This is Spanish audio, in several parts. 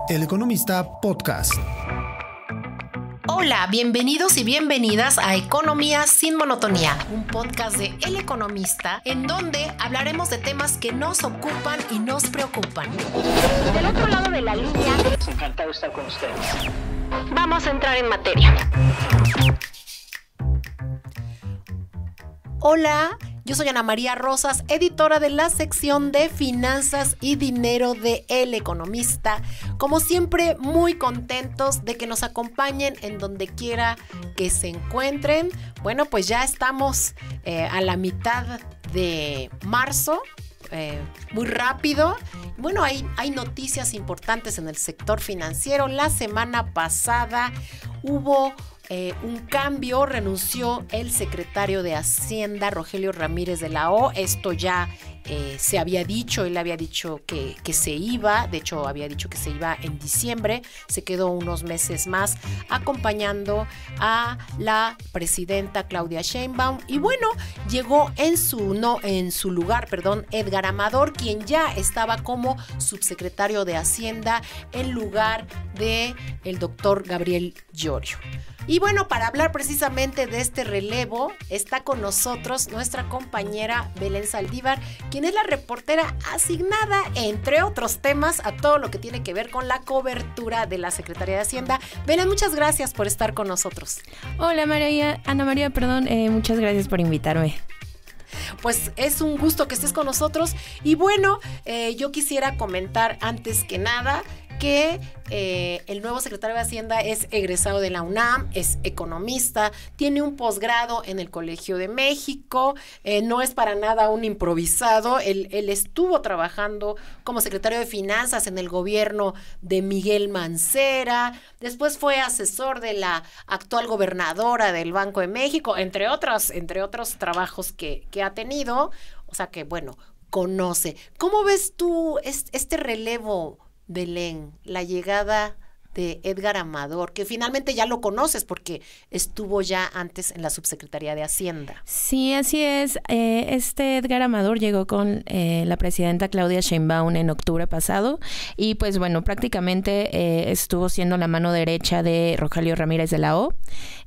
El Economista Podcast. Hola, bienvenidos y bienvenidas a Economía sin Monotonía, un podcast de El Economista en donde hablaremos de temas que nos ocupan y nos preocupan. Del otro lado de la línea, encantado de estar con ustedes. Vamos a entrar en materia. Hola, yo soy Ana María Rosas, editora de la sección de Finanzas y Dinero de El Economista. Como siempre, muy contentos de que nos acompañen en donde quiera que se encuentren. Bueno, pues ya estamos a la mitad de marzo. Muy rápido. Bueno, hay noticias importantes en el sector financiero. La semana pasada hubo un cambio, renunció el secretario de Hacienda, Rogelio Ramírez de la O. Esto ya se había dicho, él había dicho que se iba, de hecho había dicho que se iba en diciembre, se quedó unos meses más acompañando a la presidenta Claudia Sheinbaum y bueno, llegó en su lugar, Edgar Amador, quien ya estaba como subsecretario de Hacienda en lugar de el doctor Gabriel Llorio. Y bueno, para hablar precisamente de este relevo, está con nosotros nuestra compañera Belén Saldívar, quien es la reportera asignada, entre otros temas, a todo lo que tiene que ver con la cobertura de la Secretaría de Hacienda. Belén, muchas gracias por estar con nosotros. Hola Ana María, muchas gracias por invitarme. Pues es un gusto que estés con nosotros y bueno, yo quisiera comentar antes que nada que el nuevo secretario de Hacienda es egresado de la UNAM, es economista, tiene un posgrado en el Colegio de México, no es para nada un improvisado, él estuvo trabajando como secretario de Finanzas en el gobierno de Miguel Mancera, después fue asesor de la actual gobernadora del Banco de México, entre otros trabajos que ha tenido, o sea que bueno, conoce. ¿Cómo ves tú este relevo, Belén, la llegada de Edgar Amador, que finalmente ya lo conoces porque estuvo ya antes en la subsecretaría de Hacienda? Sí, así es. Edgar Amador llegó con la presidenta Claudia Sheinbaum en octubre pasado y pues bueno, prácticamente estuvo siendo la mano derecha de Rogelio Ramírez de la O.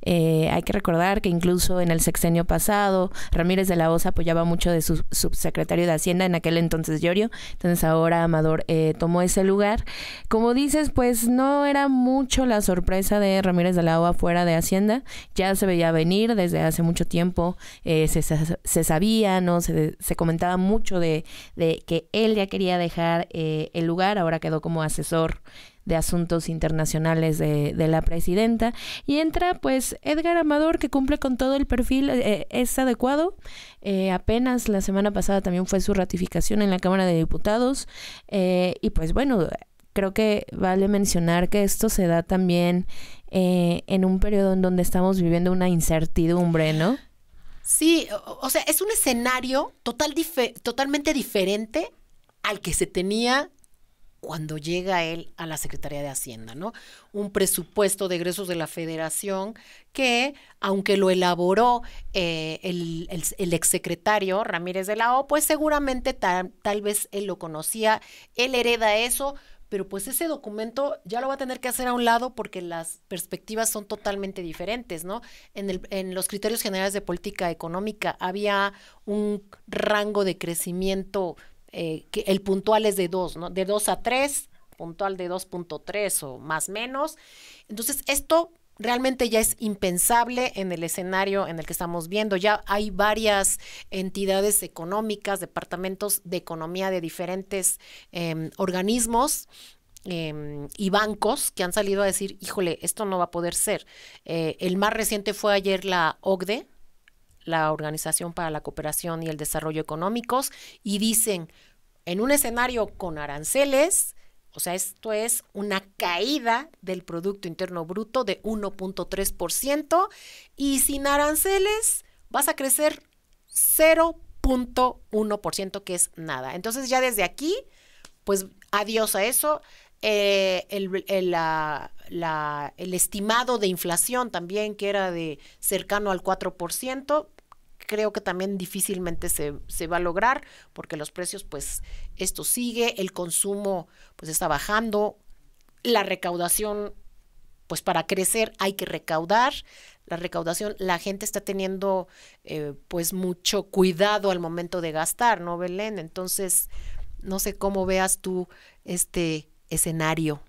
Hay que recordar que incluso en el sexenio pasado Ramírez de la O se apoyaba mucho de su subsecretario de Hacienda, en aquel entonces Llorio. Entonces ahora Amador tomó ese lugar. Como dices, pues no era mucho la sorpresa de Ramírez de la O afuera de Hacienda, ya se veía venir desde hace mucho tiempo, se sabía, ¿no? Se comentaba mucho de que él ya quería dejar el lugar, ahora quedó como asesor de asuntos internacionales de la presidenta y entra pues Edgar Amador, que cumple con todo el perfil, es adecuado. Apenas la semana pasada también fue su ratificación en la Cámara de Diputados y pues bueno, creo que vale mencionar que esto se da también en un periodo en donde estamos viviendo una incertidumbre, ¿no? Sí, o sea, es un escenario totalmente diferente al que se tenía cuando llega él a la Secretaría de Hacienda, ¿no? Un presupuesto de egresos de la Federación que, aunque lo elaboró el exsecretario Ramírez de la O, pues seguramente tal vez él lo conocía, él hereda eso, pero pues ese documento ya lo va a tener que hacer a un lado porque las perspectivas son totalmente diferentes, ¿no? En los criterios generales de política económica había un rango de crecimiento que el puntual es de 2, ¿no? De 2 a 3, puntual de 2.3 o más menos. Entonces, esto realmente ya es impensable en el escenario en el que estamos viendo. Ya hay varias entidades económicas, departamentos de economía de diferentes organismos y bancos que han salido a decir, híjole, esto no va a poder ser. El más reciente fue ayer la OCDE, la Organización para la Cooperación y el Desarrollo Económicos, y dicen, en un escenario con aranceles, o sea, esto es una caída del Producto Interno Bruto de 1.3% y sin aranceles vas a crecer 0.1%, que es nada. Entonces ya desde aquí, pues adiós a eso. El estimado de inflación también, que era de cercano al 4%, creo que también difícilmente se va a lograr, porque los precios, pues esto sigue, el consumo pues está bajando, la recaudación, pues para crecer hay que recaudar. La recaudación, la gente está teniendo pues mucho cuidado al momento de gastar, ¿no, Belén? Entonces, no sé cómo veas tú este escenario.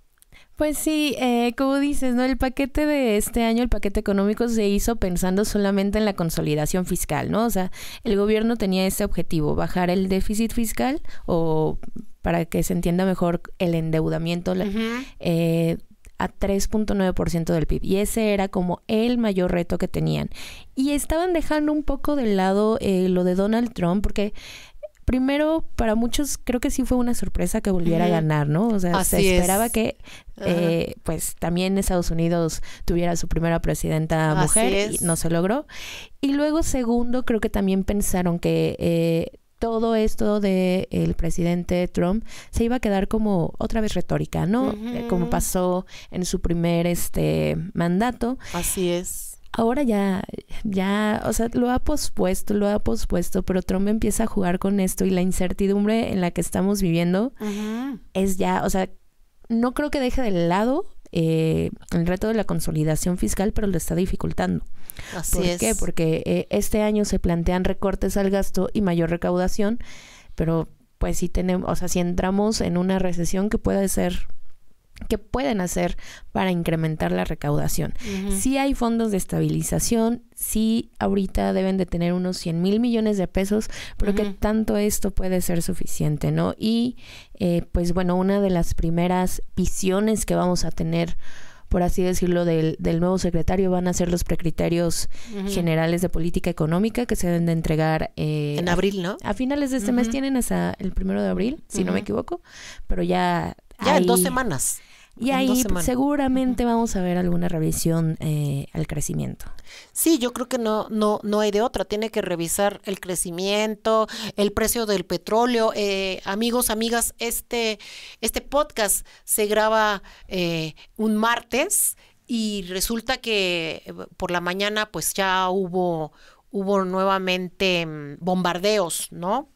Pues sí, como dices, ¿no? El paquete de este año, el paquete económico se hizo pensando solamente en la consolidación fiscal, ¿no? O sea, el gobierno tenía ese objetivo, bajar el déficit fiscal o, para que se entienda mejor, el endeudamiento a 3.9% del PIB. Y ese era como el mayor reto que tenían. Y estaban dejando un poco de lado lo de Donald Trump, porque primero, para muchos creo que sí fue una sorpresa que volviera a ganar, ¿no? O sea, Así se esperaba es. que pues también Estados Unidos tuviera su primera presidenta Así mujer es. y no se logró. Y luego, segundo, creo que también pensaron que todo esto de el presidente Trump se iba a quedar como otra vez retórica, ¿no? Como pasó en su primer mandato. Así es. Ahora ya, o sea, lo ha pospuesto, pero Trump empieza a jugar con esto y la incertidumbre en la que estamos viviendo es ya, o sea, no creo que deje de lado el reto de la consolidación fiscal, pero lo está dificultando. Así ¿Por qué? Porque este año se plantean recortes al gasto y mayor recaudación, pero pues sí tenemos, o sea, si entramos en una recesión que pueden hacer para incrementar la recaudación. Sí hay fondos de estabilización, sí ahorita deben de tener unos 100,000 millones de pesos, pero ¿qué tanto esto puede ser suficiente, no? Y pues bueno, una de las primeras visiones que vamos a tener, por así decirlo, del nuevo secretario van a ser los precriterios generales de política económica que se deben de entregar en abril, ¿no? A finales de este mes. Tienen hasta el 1 de abril, si no me equivoco, pero ya en 2 semanas. Y ahí seguramente vamos a ver alguna revisión al crecimiento. Sí, yo creo que no hay de otra. Tiene que revisar el crecimiento, el precio del petróleo. Amigos, amigas, este podcast se graba un martes y resulta que por la mañana pues ya hubo nuevamente bombardeos, ¿no?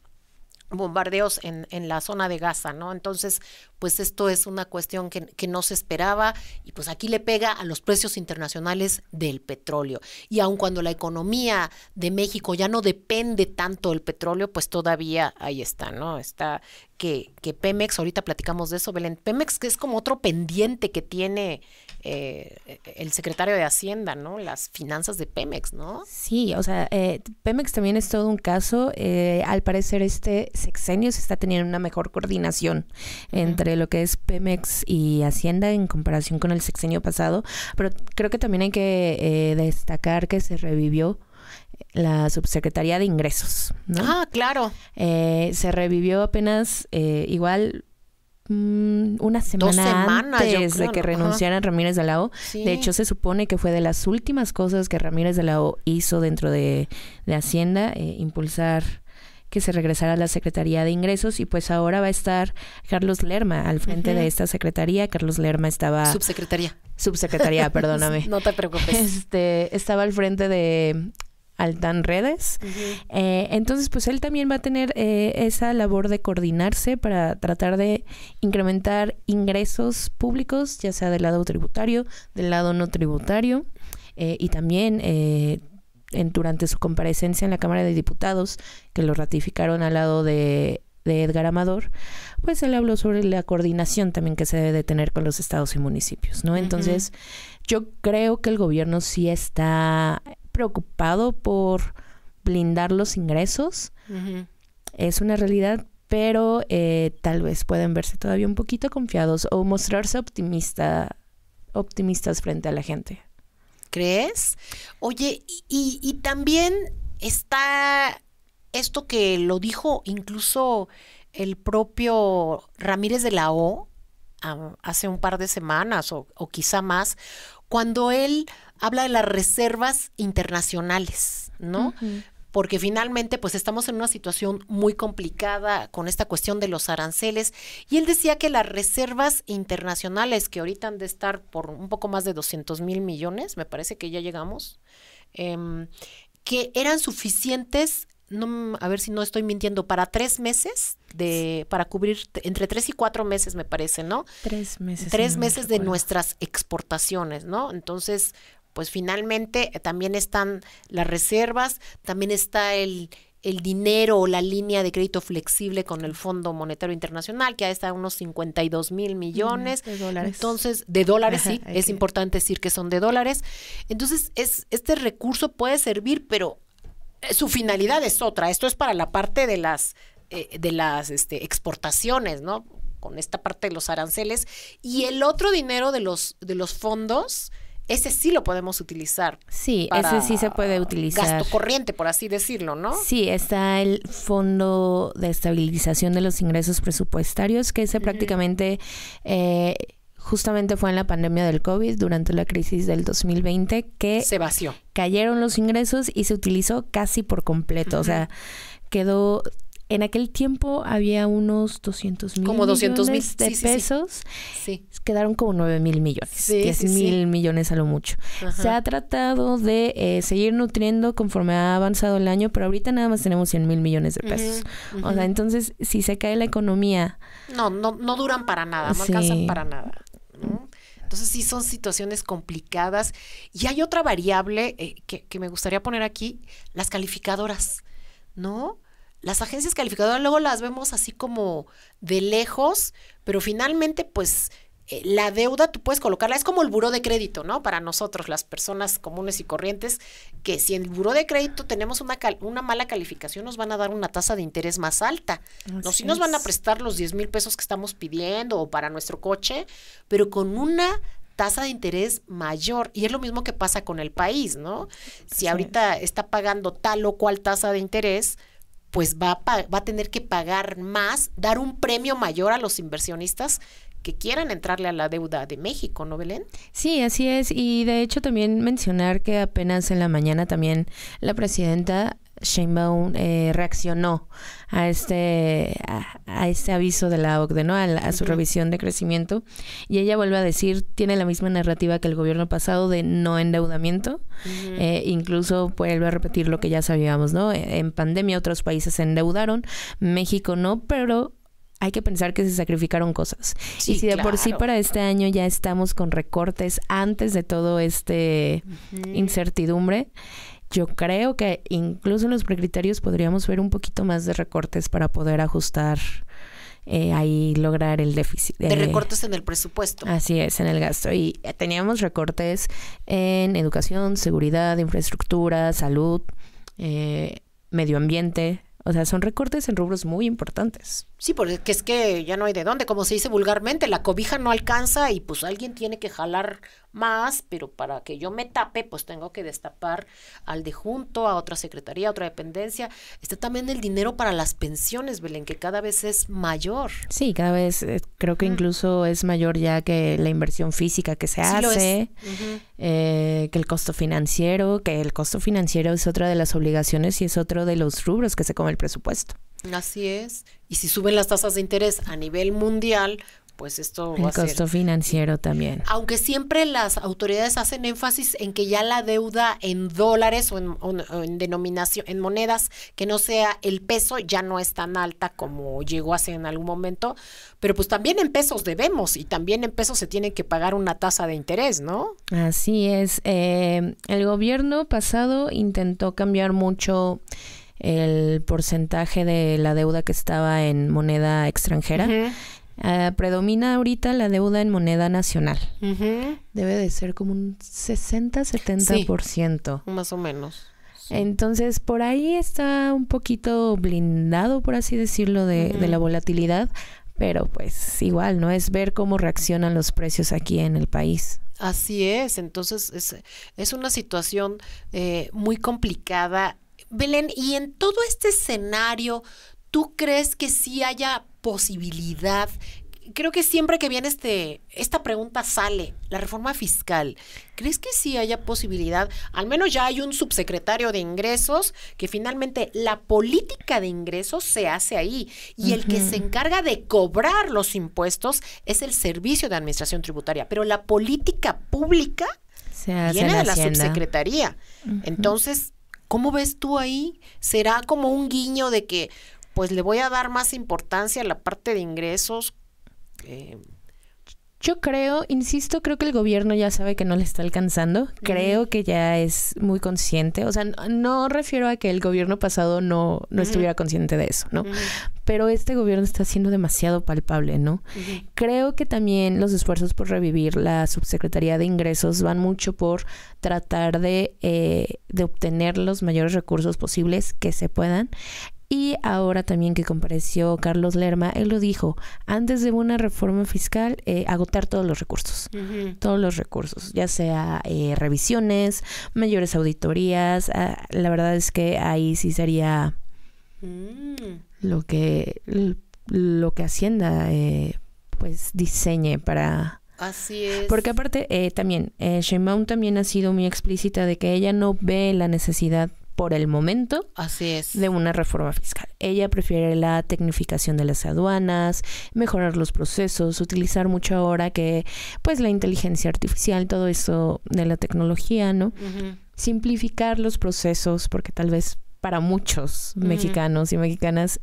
Bombardeos en la zona de Gaza, ¿no? Entonces, pues esto es una cuestión que no se esperaba y pues aquí le pega a los precios internacionales del petróleo. Y aun cuando la economía de México ya no depende tanto del petróleo, pues todavía ahí está, ¿no? Está que Pemex, ahorita platicamos de eso, Belén. Pemex, que es como otro pendiente que tiene el secretario de Hacienda, ¿no? Las finanzas de Pemex, ¿no? Sí, o sea, Pemex también es todo un caso. Al parecer este sexenio se está teniendo una mejor coordinación entre lo que es Pemex y Hacienda en comparación con el sexenio pasado, pero creo que también hay que destacar que se revivió la subsecretaría de ingresos, ¿no? Ah, claro. Se revivió apenas igual una semana antes de que renunciara Ramírez de la O. Sí. De hecho, se supone que fue de las últimas cosas que Ramírez de la O hizo dentro de Hacienda, impulsar que se regresara a la Secretaría de Ingresos, y pues ahora va a estar Carlos Lerma al frente de esta secretaría. Carlos Lerma estaba... Subsecretaría, perdóname. No te preocupes. Estaba al frente de Altán Redes. Entonces, pues él también va a tener esa labor de coordinarse para tratar de incrementar ingresos públicos, ya sea del lado tributario, del lado no tributario, y también durante su comparecencia en la Cámara de Diputados, que lo ratificaron al lado de Edgar Amador, pues él habló sobre la coordinación también que se debe de tener con los estados y municipios, ¿no? Entonces, yo creo que el gobierno sí está preocupado por blindar los ingresos. Es una realidad, pero tal vez pueden verse todavía un poquito confiados o mostrarse optimistas frente a la gente. ¿Crees? Oye, y también está esto que lo dijo incluso el propio Ramírez de la O hace un par de semanas o quizá más, cuando él habla de las reservas internacionales, ¿no? Porque finalmente pues estamos en una situación muy complicada con esta cuestión de los aranceles, y él decía que las reservas internacionales, que ahorita han de estar por un poco más de 200,000 millones, me parece que ya llegamos, que eran suficientes a ver si no estoy mintiendo, para 3 meses, para cubrir entre 3 y 4 meses, me parece, ¿no? 3 meses. 3 meses de nuestras exportaciones, ¿no? Entonces, pues finalmente también están las reservas, también está el dinero o la línea de crédito flexible con el Fondo Monetario Internacional, que está a unos 52,000 millones. De dólares. Entonces, de dólares, Ajá, sí, es importante decir que son de dólares. Entonces, este recurso puede servir, pero su finalidad es otra. Esto es para la parte de las exportaciones, ¿no? Con esta parte de los aranceles. Y el otro dinero de los fondos, ese sí lo podemos utilizar. Sí, para ese sí se puede utilizar. Gasto corriente, por así decirlo, ¿no? Sí, está el Fondo de Estabilización de los Ingresos Presupuestarios, que ese prácticamente justamente fue en la pandemia del COVID, durante la crisis del 2020, que se vació. Cayeron los ingresos y se utilizó casi por completo. O sea, quedó... En aquel tiempo había unos 200,000 como 200,000 de pesos. Sí. Quedaron como 9,000 millones. 10,000 millones a lo mucho. Ajá. Se ha tratado de seguir nutriendo conforme ha avanzado el año, pero ahorita nada más tenemos 100,000 millones de pesos. O sea, entonces, si se cae la economía... No duran para nada, no alcanzan para nada, ¿no? Entonces sí son situaciones complicadas. Y hay otra variable que me gustaría poner aquí, las calificadoras, ¿no? Las agencias calificadoras luego las vemos así como de lejos, pero finalmente pues la deuda tú puedes colocarla, es como el buró de crédito, ¿no? Para nosotros, las personas comunes y corrientes, que si en el buró de crédito tenemos una mala calificación, nos van a dar una tasa de interés más alta. No, si nos van a prestar los 10,000 pesos que estamos pidiendo o para nuestro coche, pero con una tasa de interés mayor. Y es lo mismo que pasa con el país, ¿no? Si ahorita está pagando tal o cual tasa de interés, pues va a tener que pagar más, dar un premio mayor a los inversionistas que quieran entrarle a la deuda de México, ¿no, Belén? Sí, así es. Y de hecho también mencionar que apenas en la mañana también la presidenta Sheinbaum reaccionó a este aviso de la OCDE, ¿no? A su revisión de crecimiento, y ella vuelve a decir, tiene la misma narrativa que el gobierno pasado de no endeudamiento, incluso vuelve a repetir lo que ya sabíamos, ¿no? En pandemia otros países se endeudaron, México no, pero hay que pensar que se sacrificaron cosas. Sí, y si de por sí para este año ya estamos con recortes antes de todo incertidumbre, yo creo que incluso en los precriterios podríamos ver un poquito más de recortes para poder ajustar ahí, lograr el déficit. De recortes en el presupuesto. Así es, en el gasto. Y teníamos recortes en educación, seguridad, infraestructura, salud, medio ambiente. O sea, son recortes en rubros muy importantes. Sí, porque es que ya no hay de dónde, como se dice vulgarmente, la cobija no alcanza y pues alguien tiene que jalar más, pero para que yo me tape, pues tengo que destapar al de junto, a otra secretaría, a otra dependencia. Está también el dinero para las pensiones, Belén, que cada vez es mayor. Sí, cada vez creo que incluso es mayor ya que la inversión física que se hace, que el costo financiero, es otra de las obligaciones y es otro de los rubros que se come el presupuesto. Así es. Y si suben las tasas de interés a nivel mundial, pues esto va a ser... El costo financiero también. Aunque siempre las autoridades hacen énfasis en que ya la deuda en dólares o en denominación, en monedas que no sea el peso, ya no es tan alta como llegó hace en algún momento, pero pues también en pesos debemos y también en pesos se tiene que pagar una tasa de interés, ¿no? Así es. El gobierno pasado intentó cambiar mucho el porcentaje de la deuda que estaba en moneda extranjera. Predomina ahorita la deuda en moneda nacional. Debe de ser como un 60-70%. Sí, más o menos. Sí. Entonces, por ahí está un poquito blindado, por así decirlo, de la volatilidad, pero pues igual, ¿no? Es ver cómo reaccionan los precios aquí en el país. Así es, entonces es una situación muy complicada. Belén, y en todo este escenario, ¿tú crees que sí haya posibilidad? Creo que siempre que viene esta pregunta sale, la reforma fiscal. ¿Crees que sí haya posibilidad? Al menos ya hay un subsecretario de ingresos que finalmente la política de ingresos se hace ahí y el que se encarga de cobrar los impuestos es el Servicio de Administración Tributaria, pero la política pública viene de la subsecretaría. Entonces, ¿Cómo ves tú ahí? ¿Será como un guiño de que pues le voy a dar más importancia a la parte de ingresos? Yo creo, insisto, creo que el gobierno ya sabe que no le está alcanzando. Creo que ya es muy consciente. O sea, no refiero a que el gobierno pasado no estuviera consciente de eso, ¿no? Pero este gobierno está siendo demasiado palpable, ¿no? Creo que también los esfuerzos por revivir la Subsecretaría de Ingresos van mucho por tratar de obtener los mayores recursos posibles que se puedan. Y ahora también que compareció Carlos Lerma, él lo dijo, antes de una reforma fiscal, agotar todos los recursos, ya sea revisiones, mayores auditorías. La verdad es que ahí sí sería lo que Hacienda pues diseñe para... Así es. Porque aparte también, Sheinbaum también ha sido muy explícita de que ella no ve la necesidad por el momento, así es, de una reforma fiscal. Ella prefiere la tecnificación de las aduanas, mejorar los procesos, utilizar mucho ahora que, pues, la inteligencia artificial, todo eso de la tecnología, ¿no? Simplificar los procesos, porque tal vez para muchos mexicanos y mexicanas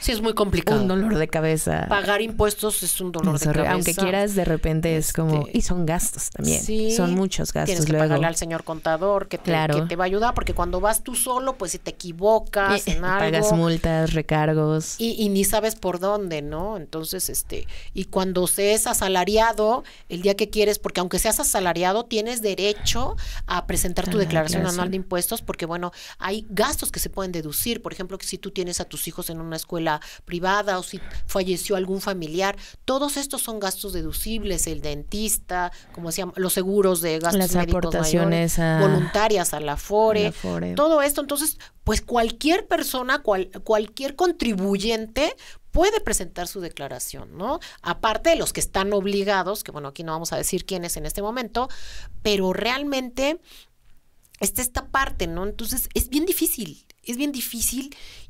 sí, es muy complicado. Un dolor de cabeza. Pagar impuestos es un dolor de cabeza. Aunque quieras, de repente es como... Y son gastos también. Sí, son muchos gastos. Tienes que pagarle al señor contador que te va a ayudar, porque cuando vas tú solo, pues si te equivocas en algo... Pagas multas, recargos. Y ni sabes por dónde, ¿no? Entonces, y cuando seas asalariado, el día que quieres, porque aunque seas asalariado, tienes derecho a presentar tu declaración anual de impuestos, porque, bueno, hay gastos que se pueden deducir. Por ejemplo, que si tú tienes a tus hijos en una escuela privada o si falleció algún familiar, todos estos son gastos deducibles, el dentista, como decíamos, los seguros de gastos las médicos aportaciones mayores, voluntarias a la Afore, todo esto. Entonces, pues cualquier persona, cualquier contribuyente puede presentar su declaración, ¿no? Aparte de los que están obligados, que bueno, aquí no vamos a decir quiénes en este momento, pero realmente está esta parte, ¿no? Entonces, es bien difícil.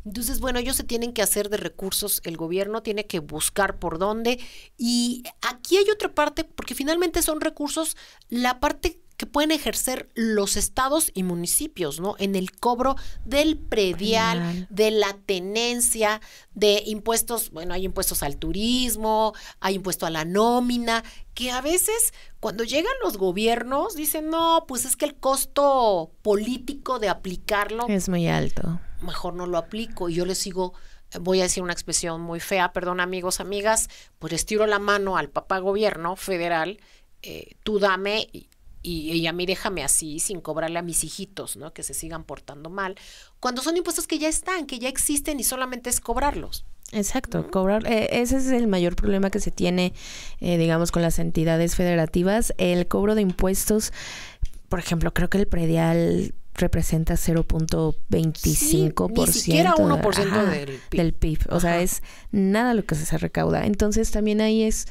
Entonces, bueno, ellos se tienen que hacer de recursos, el gobierno tiene que buscar por dónde, y aquí hay otra parte, porque finalmente son recursos, la parte que pueden ejercer los estados y municipios, ¿no? En el cobro del predial, de la tenencia, de impuestos, bueno, hay impuestos al turismo, hay impuesto a la nómina, que a veces cuando llegan los gobiernos dicen, no, pues es que el costo político de aplicarlo es muy alto. Mejor no lo aplico. Y yo les sigo, voy a decir una expresión muy fea, perdón amigos, amigas, pues les tiro la mano al papá gobierno federal, tú dame y a mí déjame así sin cobrarle a mis hijitos, ¿no? Que se sigan portando mal, cuando son impuestos que ya están, que ya existen y solamente es cobrarlos. Exacto, cobrar, ese es el mayor problema que se tiene, digamos, con las entidades federativas, el cobro de impuestos. Por ejemplo, creo que el predial representa 0.25%. Ni siquiera 1% del PIB. O sea, es nada lo que se recauda. Entonces, también ahí es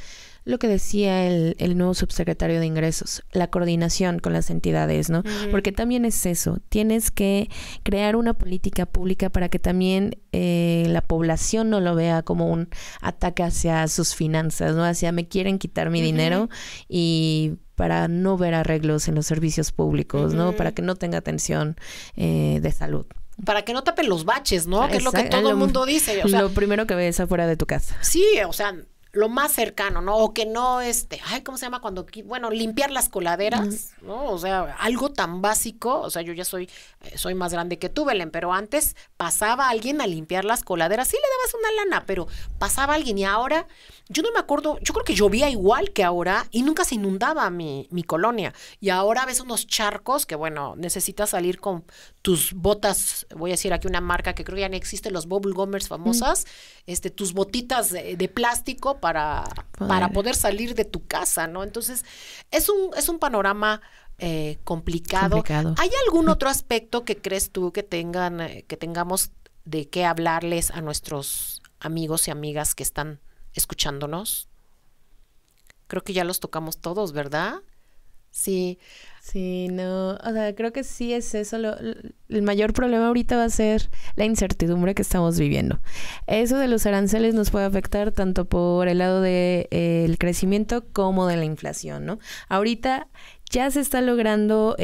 lo que decía el nuevo subsecretario de Ingresos, la coordinación con las entidades, ¿no? Porque también es eso, tienes que crear una política pública para que también la población no lo vea como un ataque hacia sus finanzas, ¿no? Hacia me quieren quitar mi dinero y para no ver arreglos en los servicios públicos, ¿no? Para que no tenga atención de salud. Para que no tapen los baches, ¿no? Que es lo que todo el mundo dice. O sea, lo primero que ves afuera de tu casa. Sí, o sea, lo más cercano, ¿no? O que no, ¿cómo se llama? Bueno, limpiar las coladeras, ¿no? O sea, algo tan básico, o sea, yo ya soy más grande que tú, Belén, pero antes pasaba alguien a limpiar las coladeras, sí le dabas una lana, pero pasaba alguien y ahora, yo no me acuerdo, yo creo que llovía igual que ahora y nunca se inundaba mi colonia, y ahora ves unos charcos que, bueno, necesitas salir con tus botas, voy a decir aquí una marca que creo que ya no existe, los Bubble Gummers famosas, tus botitas de plástico para poder salir de tu casa, ¿no? Entonces, es un panorama complicado. ¿Hay algún otro aspecto que crees tú que tengamos de qué hablarles a nuestros amigos y amigas que están escuchándonos? Creo que ya los tocamos todos, ¿verdad? Sí. Sí, no, o sea, creo que sí es eso. El mayor problema ahorita va a ser la incertidumbre que estamos viviendo. Eso de los aranceles nos puede afectar tanto por el lado de el crecimiento como de la inflación, ¿no? Ahorita ya se está logrando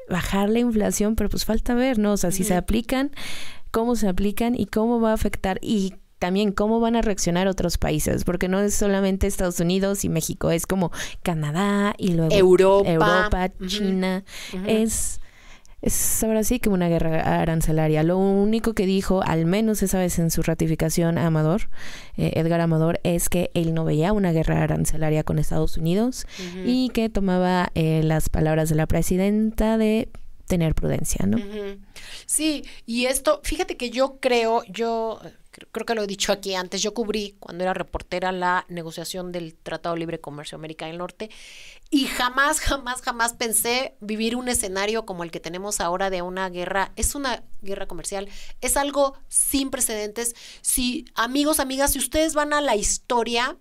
bajar la inflación, pero pues falta ver, ¿no? O sea, si se aplican, cómo se aplican y cómo va a afectar y también cómo van a reaccionar otros países, porque no es solamente Estados Unidos y México, es como Canadá y luego Europa, China. Es ahora sí que una guerra arancelaria. Lo único que dijo, al menos esa vez en su ratificación, Edgar Amador, es que él no veía una guerra arancelaria con Estados Unidos y que tomaba las palabras de la presidenta de tener prudencia, ¿no? Sí, y esto, fíjate que yo creo que lo he dicho aquí antes, yo cubrí cuando era reportera la negociación del Tratado de Libre Comercio América del Norte y jamás pensé vivir un escenario como el que tenemos ahora de una guerra. Es una guerra comercial, es algo sin precedentes. Si, amigos, amigas, si ustedes van a la historia,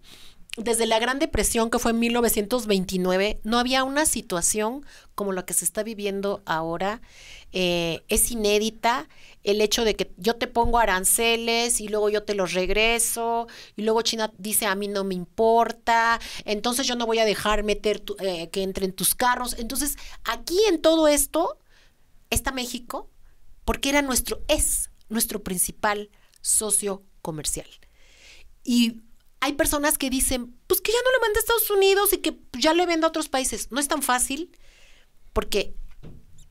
desde la Gran Depresión, que fue en 1929, no había una situación como la que se está viviendo ahora. Es inédita el hecho de que yo te pongo aranceles y luego yo te los regreso y luego China dice a mí no me importa, entonces yo no voy a dejar que entren tus carros. Entonces aquí en todo esto está México porque es nuestro principal socio comercial. Y hay personas que dicen, pues que ya no le mande a Estados Unidos y que ya le venda a otros países. No es tan fácil porque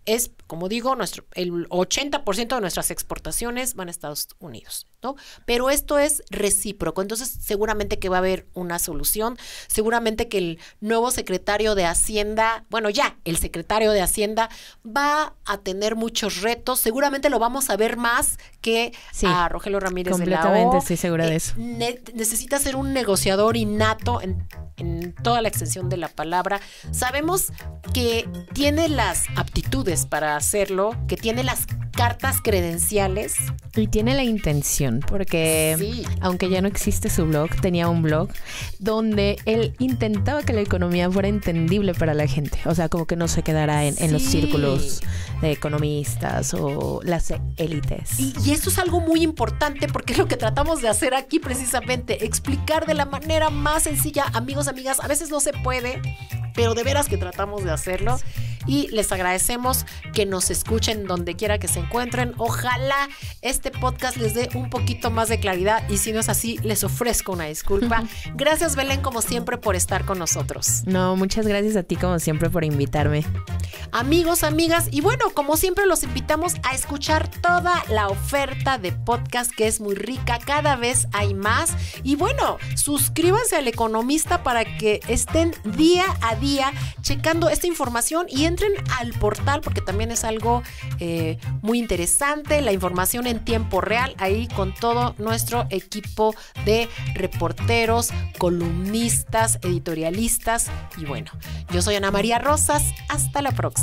es, como digo, el 80% de nuestras exportaciones van a Estados Unidos, ¿no? Pero esto es recíproco, entonces seguramente que va a haber una solución, seguramente que el nuevo secretario de Hacienda, el secretario de Hacienda va a tener muchos retos, seguramente lo vamos a ver más que a Rogelio Ramírez de la O. Completamente estoy segura de eso. Necesita ser un negociador innato en toda la extensión de la palabra. Sabemos que tiene las aptitudes para hacerlo, que tiene las cartas credenciales. Y tiene la intención, porque aunque ya no existe su blog, tenía un blog donde él intentaba que la economía fuera entendible para la gente. O sea, como que no se quedara en los círculos de economistas o las élites. Y eso es algo muy importante porque es lo que tratamos de hacer aquí precisamente, explicar de la manera más sencilla. Amigos, amigas, a veces no se puede, pero de veras que tratamos de hacerlo. Y les agradecemos que nos escuchen donde quiera que se encuentren. Ojalá este podcast les dé un poquito más de claridad y si no es así, les ofrezco una disculpa. Gracias, Belén, como siempre, por estar con nosotros. No, muchas gracias a ti, como siempre, por invitarme. Amigos, amigas, y bueno, como siempre los invitamos a escuchar toda la oferta de podcast que es muy rica, cada vez hay más. Y bueno, suscríbanse al Economista para que estén día a día checando esta información y entren al portal porque también es algo muy interesante, la información en tiempo real, ahí con todo nuestro equipo de reporteros, columnistas, editorialistas. Y bueno, yo soy Ana María Rosas, hasta la próxima.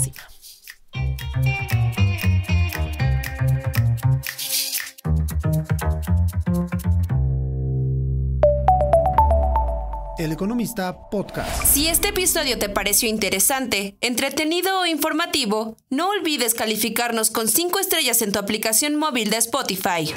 El Economista Podcast. Si este episodio te pareció interesante, entretenido o informativo, no olvides calificarnos con 5 estrellas en tu aplicación móvil de Spotify.